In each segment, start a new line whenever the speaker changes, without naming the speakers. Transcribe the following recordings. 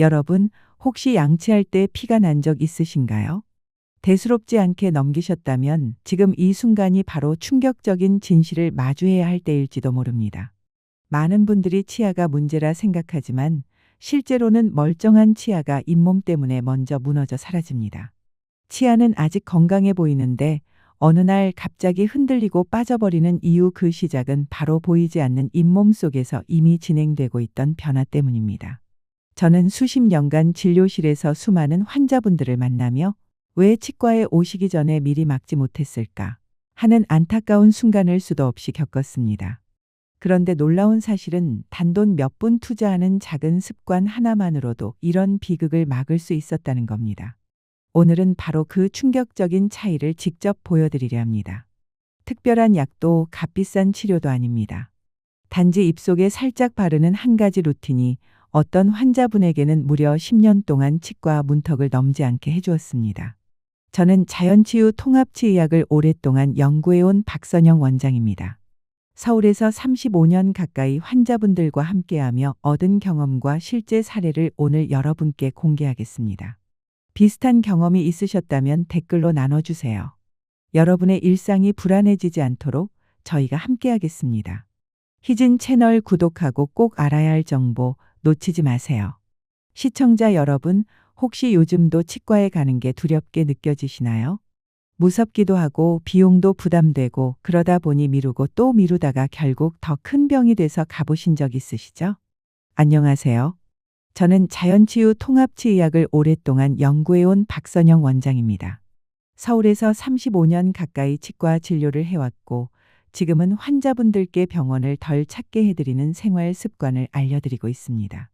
여러분, 혹시 양치할 때 피가 난 적 있으신가요? 대수롭지 않게 넘기셨다면 지금 이 순간이 바로 충격적인 진실을 마주해야 할 때일지도 모릅니다. 많은 분들이 치아가 문제라 생각하지만 실제로는 멀쩡한 치아가 잇몸 때문에 먼저 무너져 사라집니다. 치아는 아직 건강해 보이는데 어느 날 갑자기 흔들리고 빠져버리는 이유, 그 시작은 바로 보이지 않는 잇몸 속에서 이미 진행되고 있던 변화 때문입니다. 저는 수십 년간 진료실에서 수많은 환자분들을 만나며 왜 치과에 오시기 전에 미리 막지 못했을까 하는 안타까운 순간을 수도 없이 겪었습니다. 그런데 놀라운 사실은 단돈 몇 분 투자하는 작은 습관 하나만으로도 이런 비극을 막을 수 있었다는 겁니다. 오늘은 바로 그 충격적인 차이를 직접 보여드리려 합니다. 특별한 약도 값비싼 치료도 아닙니다. 단지 입속에 살짝 바르는 한 가지 루틴이 어떤 환자분에게는 무려 10년 동안 치과 문턱을 넘지 않게 해주었습니다. 저는 자연치유 통합치의학을 오랫동안 연구해온 박선영 원장입니다. 서울에서 35년 가까이 환자분들과 함께하며 얻은 경험과 실제 사례를 오늘 여러분께 공개하겠습니다. 비슷한 경험이 있으셨다면 댓글로 나눠주세요. 여러분의 일상이 불안해지지 않도록 저희가 함께하겠습니다. 희진 채널 구독하고 꼭 알아야 할 정보 놓치지 마세요. 시청자 여러분, 혹시 요즘도 치과에 가는 게 두렵게 느껴지시나요? 무섭기도 하고 비용도 부담되고 그러다 보니 미루고 또 미루다가 결국 더 큰 병이 돼서 가보신 적 있으시죠? 안녕하세요. 저는 자연치유 통합치의학을 오랫동안 연구해온 박선영 원장입니다. 서울에서 35년 가까이 치과 진료를 해왔고 지금은 환자분들께 병원을 덜 찾게 해드리는 생활 습관을 알려드리고 있습니다.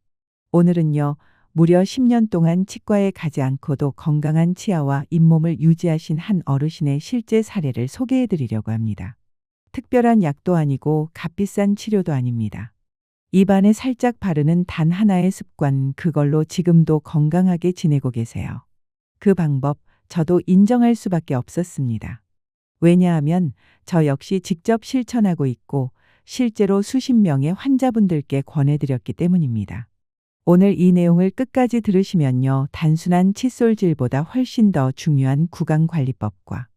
오늘은요, 무려 10년 동안 치과에 가지 않고도 건강한 치아와 잇몸을 유지하신 한 어르신의 실제 사례를 소개해드리려고 합니다. 특별한 약도 아니고 값비싼 치료도 아닙니다. 입안에 살짝 바르는 단 하나의 습관, 그걸로 지금도 건강하게 지내고 계세요. 그 방법, 저도 인정할 수밖에 없었습니다. 왜냐하면 저 역시 직접 실천하고 있고 실제로 수십 명의 환자분들께 권해드렸기 때문입니다. 오늘 이 내용을 끝까지 들으시면요, 단순한 칫솔질보다 훨씬 더 중요한 구강관리법과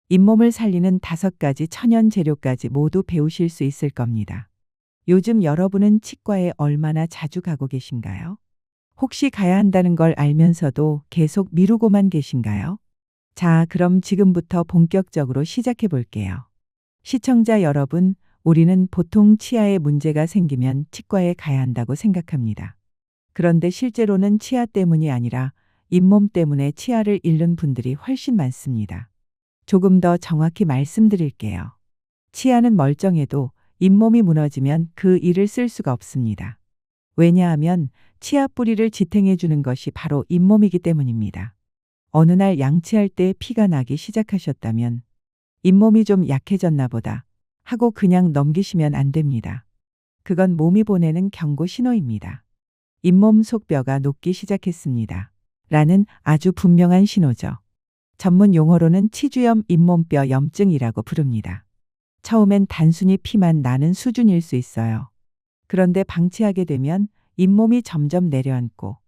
잇몸을 살리는 5가지 천연 재료까지 모두 배우실 수 있을 겁니다. 요즘 여러분은 치과에 얼마나 자주 가고 계신가요? 혹시 가야 한다는 걸 알면서도 계속 미루고만 계신가요? 자, 그럼 지금부터 본격적으로 시작해 볼게요. 시청자 여러분, 우리는 보통 치아에 문제가 생기면 치과에 가야 한다고 생각합니다. 그런데 실제로는 치아 때문이 아니라 잇몸 때문에 치아를 잃는 분들이 훨씬 많습니다. 조금 더 정확히 말씀드릴게요. 치아는 멀쩡해도 잇몸이 무너지면 그 일을 쓸 수가 없습니다. 왜냐하면 치아 뿌리를 지탱해 주는 것이 바로 잇몸이기 때문입니다. 어느 날 양치할 때 피가 나기 시작하셨다면 잇몸이 좀 약해졌나 보다 하고 그냥 넘기시면 안 됩니다. 그건 몸이 보내는 경고 신호입니다. 잇몸 속뼈가 녹기 시작했습니다. 라는 아주 분명한 신호죠. 전문 용어로는 치주염 잇몸뼈 염증이라고 부릅니다. 처음엔 단순히 피만 나는 수준일 수 있어요. 그런데 방치하게 되면 잇몸이 점점 내려앉고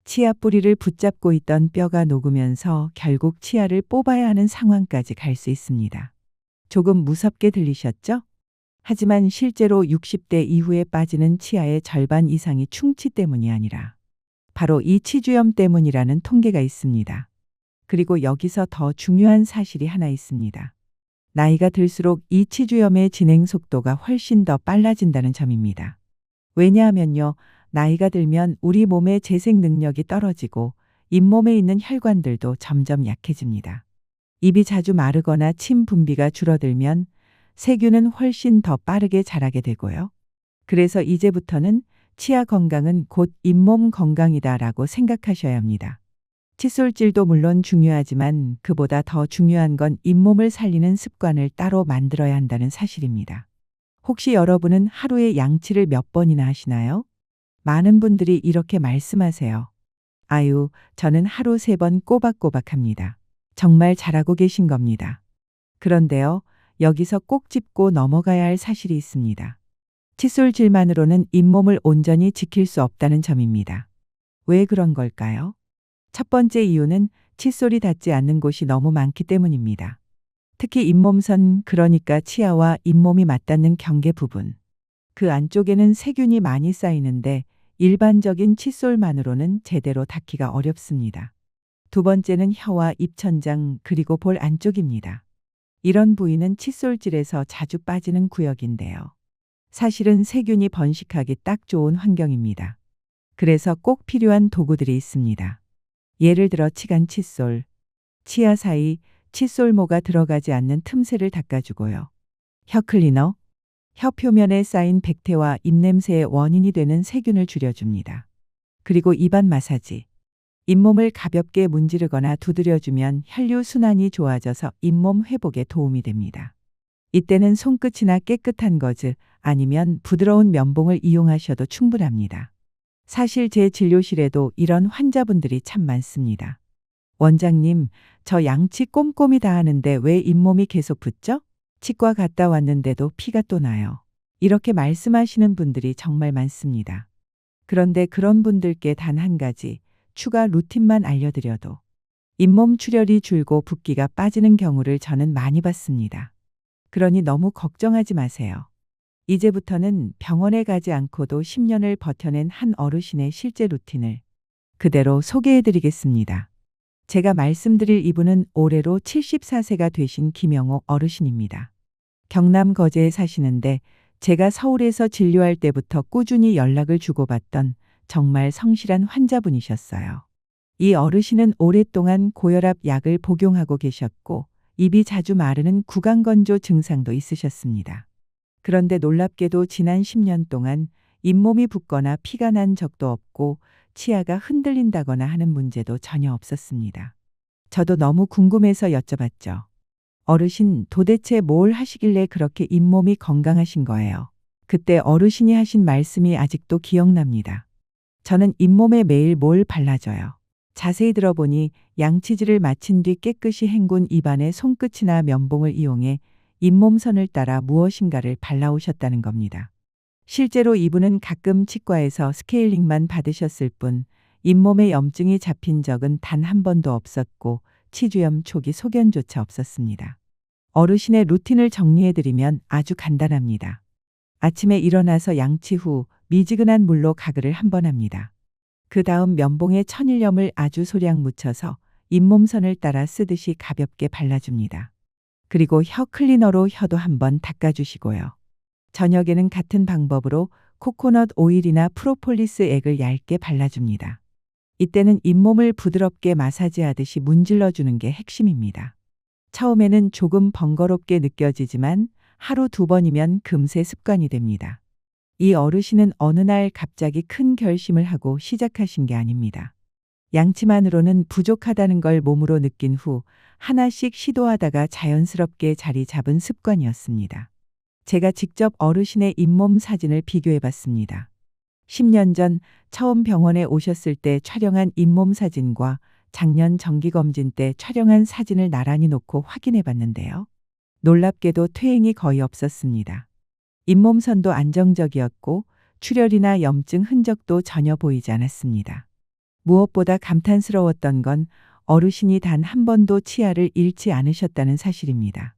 치아 뿌리를 붙잡고 있던 뼈가 녹으면서 결국 치아를 뽑아야 하는 상황까지 갈 수 있습니다. 조금 무섭게 들리셨죠? 하지만 실제로 60대 이후에 빠지는 치아의 절반 이상이 충치 때문이 아니라 바로 이 치주염 때문이라는 통계가 있습니다. 그리고 여기서 더 중요한 사실이 하나 있습니다. 나이가 들수록 이 치주염의 진행 속도가 훨씬 더 빨라진다는 점입니다. 왜냐하면요, 나이가 들면 우리 몸의 재생 능력이 떨어지고 잇몸에 있는 혈관들도 점점 약해집니다. 입이 자주 마르거나 침 분비가 줄어들면 세균은 훨씬 더 빠르게 자라게 되고요. 그래서 이제부터는 치아 건강은 곧 잇몸 건강이다라고 생각하셔야 합니다. 칫솔질도 물론 중요하지만 그보다 더 중요한 건 잇몸을 살리는 습관을 따로 만들어야 한다는 사실입니다. 혹시 여러분은 하루에 양치를 몇 번이나 하시나요? 많은 분들이 이렇게 말씀하세요. 아유, 저는 하루 3번 꼬박꼬박 합니다. 정말 잘하고 계신 겁니다. 그런데요, 여기서 꼭 짚고 넘어가야 할 사실이 있습니다. 칫솔질만으로는 잇몸을 온전히 지킬 수 없다는 점입니다. 왜 그런 걸까요? 첫 번째 이유는 칫솔이 닿지 않는 곳이 너무 많기 때문입니다. 특히 잇몸선, 그러니까 치아와 잇몸이 맞닿는 경계 부분. 그 안쪽에는 세균이 많이 쌓이는데 일반적인 칫솔만으로는 제대로 닦기가 어렵습니다. 두 번째는 혀와 입천장 그리고 볼 안쪽입니다. 이런 부위는 칫솔질에서 자주 빠지는 구역인데요. 사실은 세균이 번식하기 딱 좋은 환경입니다. 그래서 꼭 필요한 도구들이 있습니다. 예를 들어 치간 칫솔, 치아 사이 칫솔모가 들어가지 않는 틈새를 닦아주고요. 혀 클리너, 혀 표면에 쌓인 백태와 입냄새의 원인이 되는 세균을 줄여줍니다. 그리고 입안 마사지. 잇몸을 가볍게 문지르거나 두드려주면 혈류 순환이 좋아져서 잇몸 회복에 도움이 됩니다. 이때는 손끝이나 깨끗한 거즈 아니면 부드러운 면봉을 이용하셔도 충분합니다. 사실 제 진료실에도 이런 환자분들이 참 많습니다. 원장님, 저 양치 꼼꼼히 다 하는데 왜 잇몸이 계속 붓죠? 치과 갔다 왔는데도 피가 또 나요. 이렇게 말씀하시는 분들이 정말 많습니다. 그런데 그런 분들께 단 한 가지 추가 루틴만 알려드려도 잇몸 출혈이 줄고 붓기가 빠지는 경우를 저는 많이 봤습니다. 그러니 너무 걱정하지 마세요. 이제부터는 병원에 가지 않고도 10년을 버텨낸 한 어르신의 실제 루틴을 그대로 소개해드리겠습니다. 제가 말씀드릴 이분은 올해로 74세가 되신 김영호 어르신입니다. 경남 거제에 사시는데 제가 서울에서 진료할 때부터 꾸준히 연락을 주고받던 정말 성실한 환자분이셨어요. 이 어르신은 오랫동안 고혈압 약을 복용하고 계셨고 입이 자주 마르는 구강건조 증상도 있으셨습니다. 그런데 놀랍게도 지난 10년 동안 잇몸이 붓거나 피가 난 적도 없고 치아가 흔들린다거나 하는 문제도 전혀 없었습니다. 저도 너무 궁금해서 여쭤봤죠. 어르신 도대체 뭘 하시길래 그렇게 잇몸이 건강하신 거예요? 그때 어르신이 하신 말씀이 아직도 기억납니다. 저는 잇몸에 매일 뭘 발라줘요. 자세히 들어보니 양치질을 마친 뒤 깨끗이 헹군 입안에 손끝이나 면봉을 이용해 잇몸선을 따라 무엇인가를 발라오셨다는 겁니다. 실제로 이분은 가끔 치과에서 스케일링만 받으셨을 뿐 잇몸에 염증이 잡힌 적은 단 한 번도 없었고 치주염 초기 소견조차 없었습니다. 어르신의 루틴을 정리해드리면 아주 간단합니다. 아침에 일어나서 양치 후 미지근한 물로 가글을 한 번 합니다. 그 다음 면봉에 천일염을 아주 소량 묻혀서 잇몸선을 따라 쓰듯이 가볍게 발라줍니다. 그리고 혀 클리너로 혀도 한번 닦아주시고요. 저녁에는 같은 방법으로 코코넛 오일이나 프로폴리스 액을 얇게 발라줍니다. 이때는 잇몸을 부드럽게 마사지하듯이 문질러주는 게 핵심입니다. 처음에는 조금 번거롭게 느껴지지만 하루 2번이면 금세 습관이 됩니다. 이 어르신은 어느 날 갑자기 큰 결심을 하고 시작하신 게 아닙니다. 양치만으로는 부족하다는 걸 몸으로 느낀 후 하나씩 시도하다가 자연스럽게 자리 잡은 습관이었습니다. 제가 직접 어르신의 잇몸 사진을 비교해 봤습니다. 10년 전 처음 병원에 오셨을 때 촬영한 잇몸 사진과 작년 정기검진 때 촬영한 사진을 나란히 놓고 확인해 봤는데요. 놀랍게도 퇴행이 거의 없었습니다. 잇몸선도 안정적이었고 출혈이나 염증 흔적도 전혀 보이지 않았습니다. 무엇보다 감탄스러웠던 건 어르신이 단 한 번도 치아를 잃지 않으셨다는 사실입니다.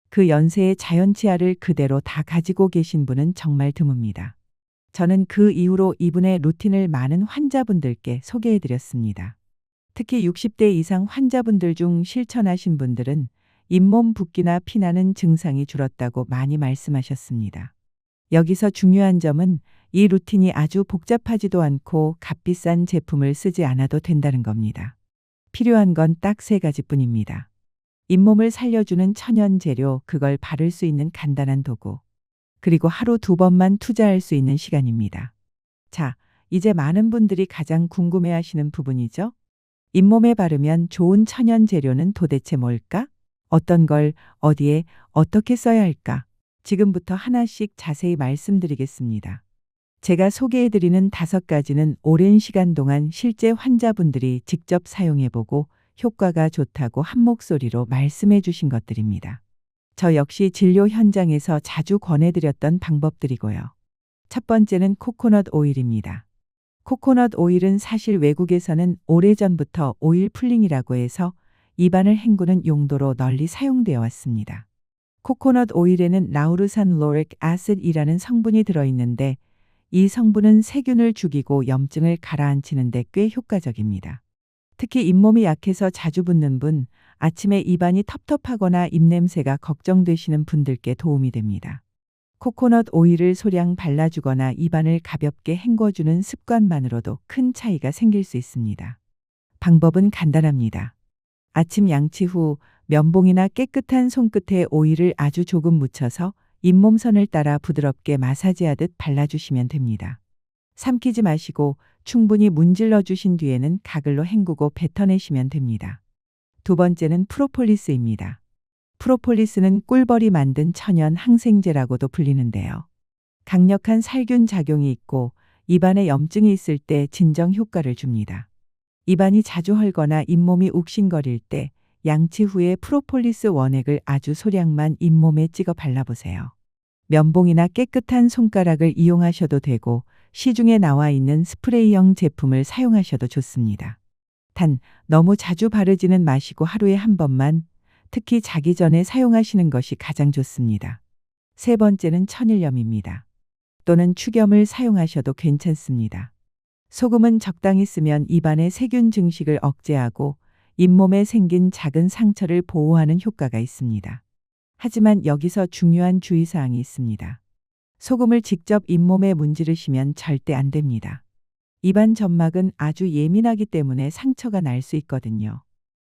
그 연세에 자연 치아를 그대로 다 가지고 계신 분은 정말 드뭅니다. 저는 그 이후로 이분의 루틴을 많은 환자분들께 소개해드렸습니다. 특히 60대 이상 환자분들 중 실천하신 분들은 잇몸 붓기나 피나는 증상이 줄었다고 많이 말씀하셨습니다. 여기서 중요한 점은 이 루틴이 아주 복잡하지도 않고 값비싼 제품을 쓰지 않아도 된다는 겁니다. 필요한 건 딱 3가지뿐입니다. 잇몸을 살려주는 천연 재료, 그걸 바를 수 있는 간단한 도구, 그리고 하루 2번만 투자할 수 있는 시간입니다. 자, 이제 많은 분들이 가장 궁금해하시는 부분이죠. 잇몸에 바르면 좋은 천연 재료는 도대체 뭘까? 어떤 걸 어디에 어떻게 써야 할까? 지금부터 하나씩 자세히 말씀드리겠습니다. 제가 소개해드리는 5가지는 오랜 시간 동안 실제 환자분들이 직접 사용해보고 효과가 좋다고 한 목소리로 말씀해 주신 것들입니다. 저 역시 진료 현장에서 자주 권해드렸던 방법들이고요. 첫 번째는 코코넛 오일입니다. 코코넛 오일은 사실 외국에서는 오래전부터 오일 풀링이라고 해서 입안을 헹구는 용도로 널리 사용되어 왔습니다. 코코넛 오일에는 라우르산 로렉 아cid이라는 성분이 들어있는데 이 성분은 세균을 죽이고 염증을 가라앉히는 데 꽤 효과적입니다. 특히 잇몸이 약해서 자주 붓는 분, 아침에 입안이 텁텁하거나 입냄새가 걱정되시는 분들께 도움이 됩니다. 코코넛 오일을 소량 발라주거나 입안을 가볍게 헹궈주는 습관만으로도 큰 차이가 생길 수 있습니다. 방법은 간단합니다. 아침 양치 후 면봉이나 깨끗한 손끝에 오일을 아주 조금 묻혀서 잇몸선을 따라 부드럽게 마사지하듯 발라주시면 됩니다. 삼키지 마시고 충분히 문질러 주신 뒤에는 가글로 헹구고 뱉어내시면 됩니다. 두 번째는 프로폴리스입니다. 프로폴리스는 꿀벌이 만든 천연 항생제라고도 불리는데요. 강력한 살균 작용이 있고 입안에 염증이 있을 때 진정 효과를 줍니다. 입안이 자주 헐거나 잇몸이 욱신거릴 때 양치 후에 프로폴리스 원액을 아주 소량만 잇몸에 찍어 발라보세요. 면봉이나 깨끗한 손가락을 이용하셔도 되고 시중에 나와 있는 스프레이형 제품을 사용하셔도 좋습니다. 단 너무 자주 바르지는 마시고 하루에 한 번만, 특히 자기 전에 사용하시는 것이 가장 좋습니다. 세 번째는 천일염입니다. 또는 축염을 사용하셔도 괜찮습니다. 소금은 적당히 쓰면 입안의 세균 증식을 억제하고 잇몸에 생긴 작은 상처를 보호하는 효과가 있습니다. 하지만 여기서 중요한 주의사항이 있습니다. 소금을 직접 잇몸에 문지르시면 절대 안 됩니다. 입안 점막은 아주 예민하기 때문에 상처가 날 수 있거든요.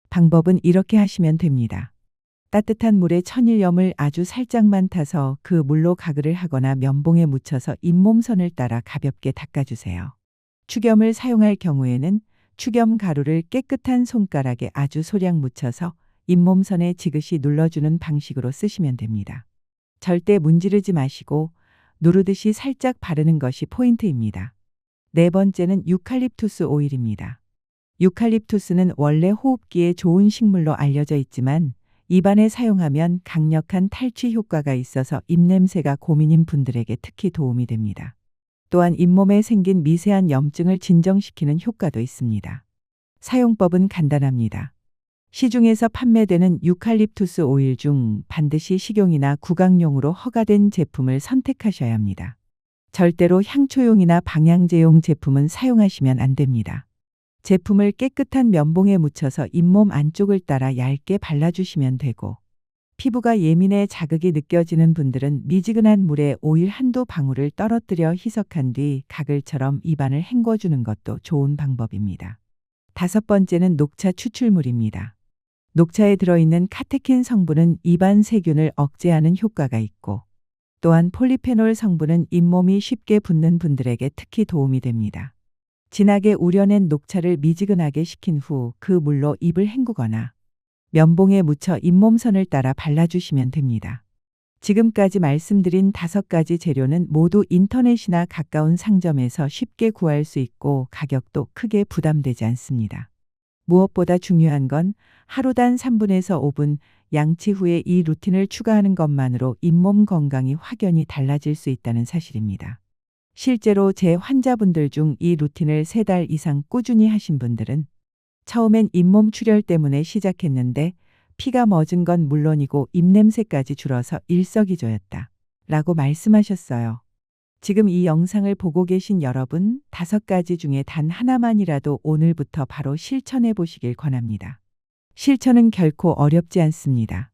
방법은 이렇게 하시면 됩니다. 따뜻한 물에 천일염을 아주 살짝만 타서 그 물로 가글을 하거나 면봉에 묻혀서 잇몸선을 따라 가볍게 닦아주세요. 축염을 사용할 경우에는 축염 가루를 깨끗한 손가락에 아주 소량 묻혀서 잇몸선에 지그시 눌러주는 방식으로 쓰시면 됩니다. 절대 문지르지 마시고 누르듯이 살짝 바르는 것이 포인트입니다. 네 번째는 유칼립투스 오일입니다. 유칼립투스는 원래 호흡기에 좋은 식물로 알려져 있지만 입안에 사용하면 강력한 탈취 효과가 있어서 입냄새가 고민인 분들에게 특히 도움이 됩니다. 또한 잇몸에 생긴 미세한 염증을 진정시키는 효과도 있습니다. 사용법은 간단합니다. 시중에서 판매되는 유칼립투스 오일 중 반드시 식용이나 구강용으로 허가된 제품을 선택하셔야 합니다. 절대로 향초용이나 방향제용 제품은 사용하시면 안 됩니다. 제품을 깨끗한 면봉에 묻혀서 잇몸 안쪽을 따라 얇게 발라주시면 되고, 피부가 예민해 자극이 느껴지는 분들은 미지근한 물에 오일 한두 방울을 떨어뜨려 희석한 뒤 가글처럼 입안을 헹궈주는 것도 좋은 방법입니다. 다섯 번째는 녹차 추출물입니다. 녹차에 들어있는 카테킨 성분은 입안 세균을 억제하는 효과가 있고, 또한 폴리페놀 성분은 잇몸이 쉽게 붓는 분들에게 특히 도움이 됩니다. 진하게 우려낸 녹차를 미지근하게 식힌 후 그 물로 입을 헹구거나 면봉에 묻혀 잇몸선을 따라 발라주시면 됩니다. 지금까지 말씀드린 5가지 재료는 모두 인터넷이나 가까운 상점에서 쉽게 구할 수 있고 가격도 크게 부담되지 않습니다. 무엇보다 중요한 건 하루 단 3분에서 5분 양치 후에 이 루틴을 추가하는 것만으로 잇몸 건강이 확연히 달라질 수 있다는 사실입니다. 실제로 제 환자분들 중 이 루틴을 3달 이상 꾸준히 하신 분들은 처음엔 잇몸 출혈 때문에 시작했는데 피가 멎은 건 물론이고 입냄새까지 줄어서 일석이조였다 라고 말씀하셨어요. 지금 이 영상을 보고 계신 여러분 5가지 중에 단 하나만이라도 오늘부터 바로 실천해 보시길 권합니다. 실천은 결코 어렵지 않습니다.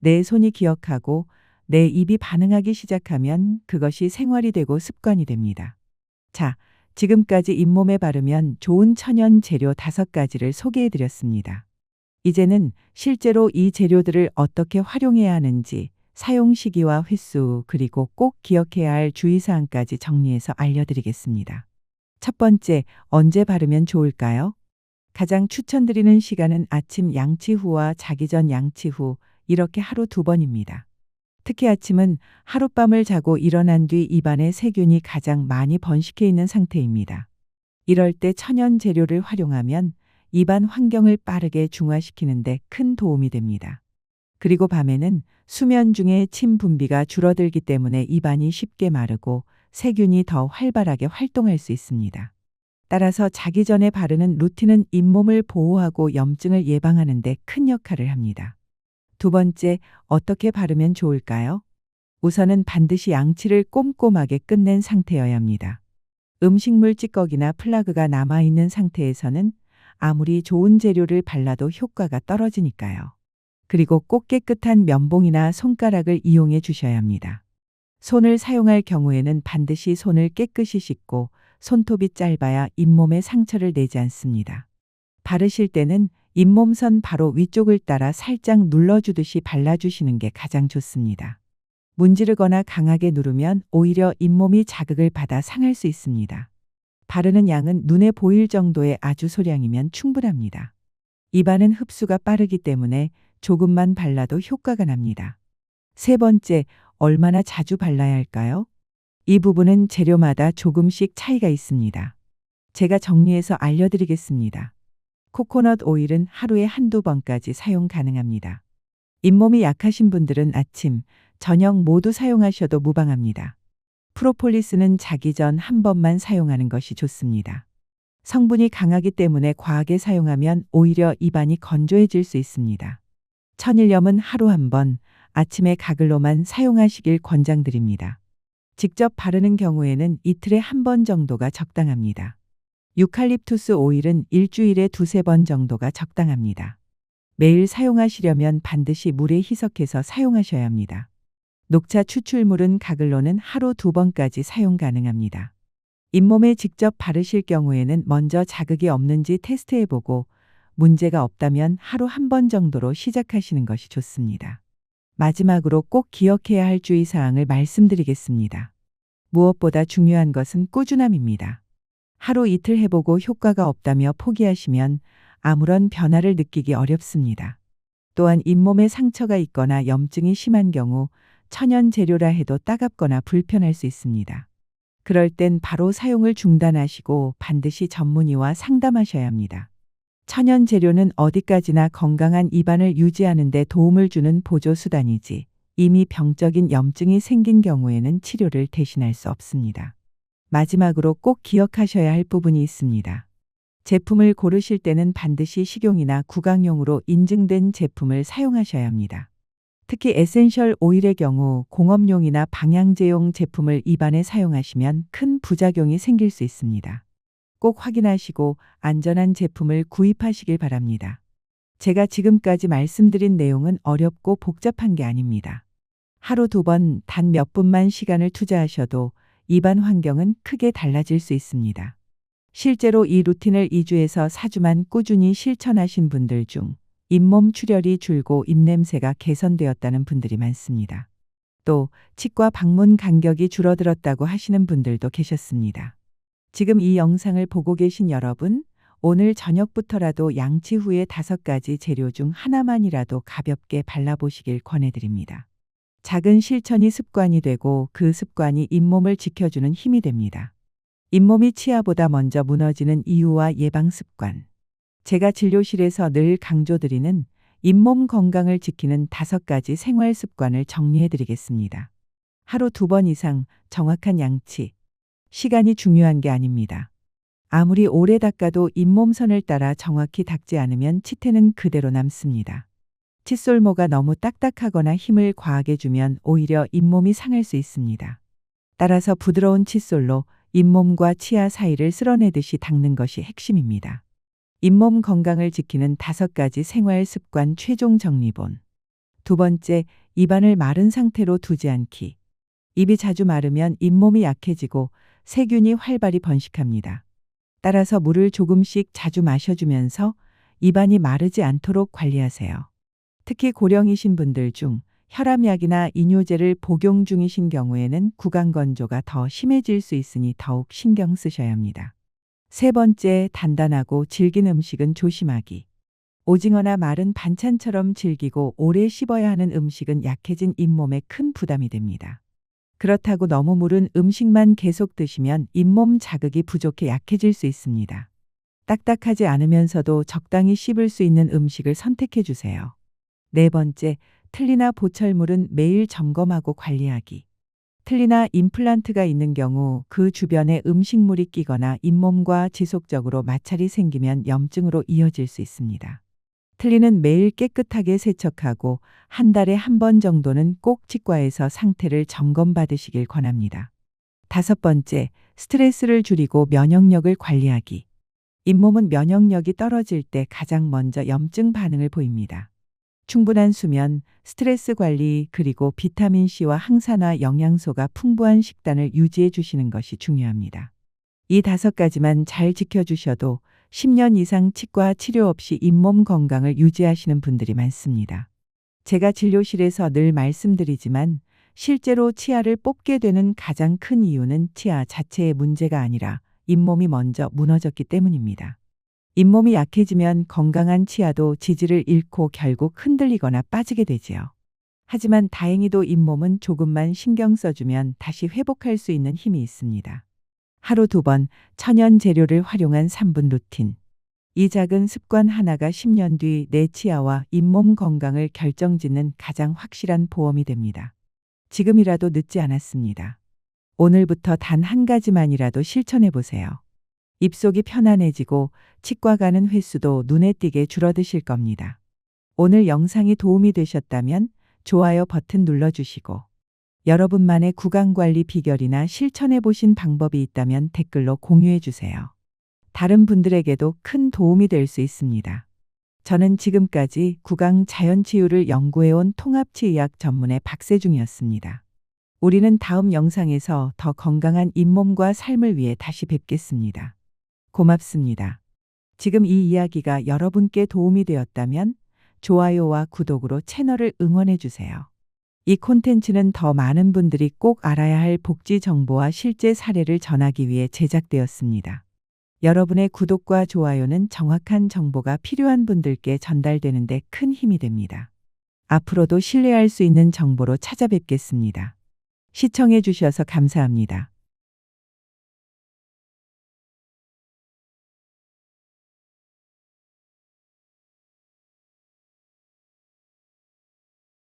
내 손이 기억하고 내 입이 반응하기 시작하면 그것이 생활이 되고 습관이 됩니다. 자, 지금까지 잇몸에 바르면 좋은 천연 재료 5가지를 소개해 드렸습니다. 이제는 실제로 이 재료들을 어떻게 활용해야 하는지, 사용 시기와 횟수, 그리고 꼭 기억해야 할 주의사항까지 정리해서 알려드리겠습니다. 첫 번째, 언제 바르면 좋을까요? 가장 추천드리는 시간은 아침 양치 후와 자기 전 양치 후, 이렇게 하루 2번입니다. 특히 아침은 하룻밤을 자고 일어난 뒤 입안에 세균이 가장 많이 번식해 있는 상태입니다. 이럴 때 천연 재료를 활용하면 입안 환경을 빠르게 중화시키는 데 큰 도움이 됩니다. 그리고 밤에는 수면 중에 침 분비가 줄어들기 때문에 입안이 쉽게 마르고 세균이 더 활발하게 활동할 수 있습니다. 따라서 자기 전에 바르는 루틴은 잇몸을 보호하고 염증을 예방하는 데 큰 역할을 합니다. 두 번째, 어떻게 바르면 좋을까요? 우선은 반드시 양치를 꼼꼼하게 끝낸 상태여야 합니다. 음식물 찌꺼기나 플라그가 남아있는 상태에서는 아무리 좋은 재료를 발라도 효과가 떨어지니까요. 그리고 꼭 깨끗한 면봉이나 손가락을 이용해 주셔야 합니다. 손을 사용할 경우에는 반드시 손을 깨끗이 씻고 손톱이 짧아야 잇몸에 상처를 내지 않습니다. 바르실 때는 잇몸선 바로 위쪽을 따라 살짝 눌러주듯이 발라주시는 게 가장 좋습니다. 문지르거나 강하게 누르면 오히려 잇몸이 자극을 받아 상할 수 있습니다. 바르는 양은 눈에 보일 정도의 아주 소량이면 충분합니다. 입안은 흡수가 빠르기 때문에 조금만 발라도 효과가 납니다. 세 번째, 얼마나 자주 발라야 할까요? 이 부분은 재료마다 조금씩 차이가 있습니다. 제가 정리해서 알려드리겠습니다. 코코넛 오일은 하루에 한두 번까지 사용 가능합니다. 잇몸이 약하신 분들은 아침, 저녁 모두 사용하셔도 무방합니다. 프로폴리스는 자기 전 한 번만 사용하는 것이 좋습니다. 성분이 강하기 때문에 과하게 사용하면 오히려 입안이 건조해질 수 있습니다. 천일염은 하루 한 번, 아침에 가글로만 사용하시길 권장드립니다. 직접 바르는 경우에는 이틀에 한 번 정도가 적당합니다. 유칼립투스 오일은 일주일에 두세 번 정도가 적당합니다. 매일 사용하시려면 반드시 물에 희석해서 사용하셔야 합니다. 녹차 추출물은 가글로는 하루 두 번까지 사용 가능합니다. 잇몸에 직접 바르실 경우에는 먼저 자극이 없는지 테스트해보고 문제가 없다면 하루 한 번 정도로 시작하시는 것이 좋습니다. 마지막으로 꼭 기억해야 할 주의사항을 말씀드리겠습니다. 무엇보다 중요한 것은 꾸준함입니다. 하루 이틀 해보고 효과가 없다며 포기하시면 아무런 변화를 느끼기 어렵습니다. 또한 잇몸에 상처가 있거나 염증이 심한 경우 천연 재료라 해도 따갑거나 불편할 수 있습니다. 그럴 땐 바로 사용을 중단하시고 반드시 전문의와 상담하셔야 합니다. 천연 재료는 어디까지나 건강한 입안을 유지하는 데 도움을 주는 보조수단이지 이미 병적인 염증이 생긴 경우에는 치료를 대신할 수 없습니다. 마지막으로 꼭 기억하셔야 할 부분이 있습니다. 제품을 고르실 때는 반드시 식용이나 구강용으로 인증된 제품을 사용하셔야 합니다. 특히 에센셜 오일의 경우 공업용이나 방향제용 제품을 입안에 사용하시면 큰 부작용이 생길 수 있습니다. 꼭 확인하시고 안전한 제품을 구입하시길 바랍니다. 제가 지금까지 말씀드린 내용은 어렵고 복잡한 게 아닙니다. 하루 두 번 단 몇 분만 시간을 투자하셔도 입안 환경은 크게 달라질 수 있습니다. 실제로 이 루틴을 2주에서 4주만 꾸준히 실천하신 분들 중 잇몸 출혈이 줄고 입냄새가 개선되었다는 분들이 많습니다. 또 치과 방문 간격이 줄어들었다고 하시는 분들도 계셨습니다. 지금 이 영상을 보고 계신 여러분, 오늘 저녁부터라도 양치 후에 5가지 재료 중 하나만이라도 가볍게 발라보시길 권해드립니다. 작은 실천이 습관이 되고 그 습관이 잇몸을 지켜주는 힘이 됩니다. 잇몸이 치아보다 먼저 무너지는 이유와 예방 습관. 제가 진료실에서 늘 강조드리는 잇몸 건강을 지키는 5가지 생활 습관을 정리해드리겠습니다. 하루 2번 이상 정확한 양치. 시간이 중요한 게 아닙니다. 아무리 오래 닦아도 잇몸선을 따라 정확히 닦지 않으면 치태는 그대로 남습니다. 칫솔모가 너무 딱딱하거나 힘을 과하게 주면 오히려 잇몸이 상할 수 있습니다. 따라서 부드러운 칫솔로 잇몸과 치아 사이를 쓸어내듯이 닦는 것이 핵심입니다. 잇몸 건강을 지키는 5가지 생활 습관 최종 정리본. 두 번째, 입안을 마른 상태로 두지 않기. 입이 자주 마르면 잇몸이 약해지고 세균이 활발히 번식합니다. 따라서 물을 조금씩 자주 마셔주면서 입안이 마르지 않도록 관리하세요. 특히 고령이신 분들 중 혈압약이나 이뇨제를 복용 중이신 경우에는 구강 건조가 더 심해질 수 있으니 더욱 신경 쓰셔야 합니다. 세 번째, 단단하고 질긴 음식은 조심하기. 오징어나 마른 반찬처럼 질기고 오래 씹어야 하는 음식은 약해진 잇몸에 큰 부담이 됩니다. 그렇다고 너무 무른 음식만 계속 드시면 잇몸 자극이 부족해 약해질 수 있습니다. 딱딱하지 않으면서도 적당히 씹을 수 있는 음식을 선택해 주세요. 네 번째, 틀니나 보철물은 매일 점검하고 관리하기. 틀니나 임플란트가 있는 경우 그 주변에 음식물이 끼거나 잇몸과 지속적으로 마찰이 생기면 염증으로 이어질 수 있습니다. 틀니는 매일 깨끗하게 세척하고 한 달에 한 번 정도는 꼭 치과에서 상태를 점검받으시길 권합니다. 다섯 번째, 스트레스를 줄이고 면역력을 관리하기. 잇몸은 면역력이 떨어질 때 가장 먼저 염증 반응을 보입니다. 충분한 수면, 스트레스 관리, 그리고 비타민C와 항산화 영양소가 풍부한 식단을 유지해 주시는 것이 중요합니다. 이 다섯 가지만 잘 지켜주셔도 10년 이상 치과 치료 없이 잇몸 건강을 유지하시는 분들이 많습니다. 제가 진료실에서 늘 말씀드리지만 실제로 치아를 뽑게 되는 가장 큰 이유는 치아 자체의 문제가 아니라 잇몸이 먼저 무너졌기 때문입니다. 잇몸이 약해지면 건강한 치아도 지지를 잃고 결국 흔들리거나 빠지게 되지요. 하지만 다행히도 잇몸은 조금만 신경 써주면 다시 회복할 수 있는 힘이 있습니다. 하루 2번 천연 재료를 활용한 3분 루틴. 이 작은 습관 하나가 10년 뒤 내 치아와 잇몸 건강을 결정짓는 가장 확실한 보험이 됩니다. 지금이라도 늦지 않았습니다. 오늘부터 단 한 가지만이라도 실천해 보세요. 입속이 편안해지고 치과 가는 횟수도 눈에 띄게 줄어드실 겁니다. 오늘 영상이 도움이 되셨다면 좋아요 버튼 눌러주시고 여러분만의 구강관리 비결이나 실천해 보신 방법이 있다면 댓글로 공유해 주세요. 다른 분들에게도 큰 도움이 될 수 있습니다. 저는 지금까지 구강 자연치유를 연구해온 통합치의학 전문의 박세중이었습니다. 우리는 다음 영상에서 더 건강한 잇몸과 삶을 위해 다시 뵙겠습니다. 고맙습니다. 지금 이 이야기가 여러분께 도움이 되었다면 좋아요와 구독으로 채널을 응원해 주세요. 이 콘텐츠는 더 많은 분들이 꼭 알아야 할 복지 정보와 실제 사례를 전하기 위해 제작되었습니다. 여러분의 구독과 좋아요는 정확한 정보가 필요한 분들께 전달되는 데 큰 힘이 됩니다. 앞으로도 신뢰할 수 있는 정보로 찾아뵙겠습니다. 시청해 주셔서 감사합니다.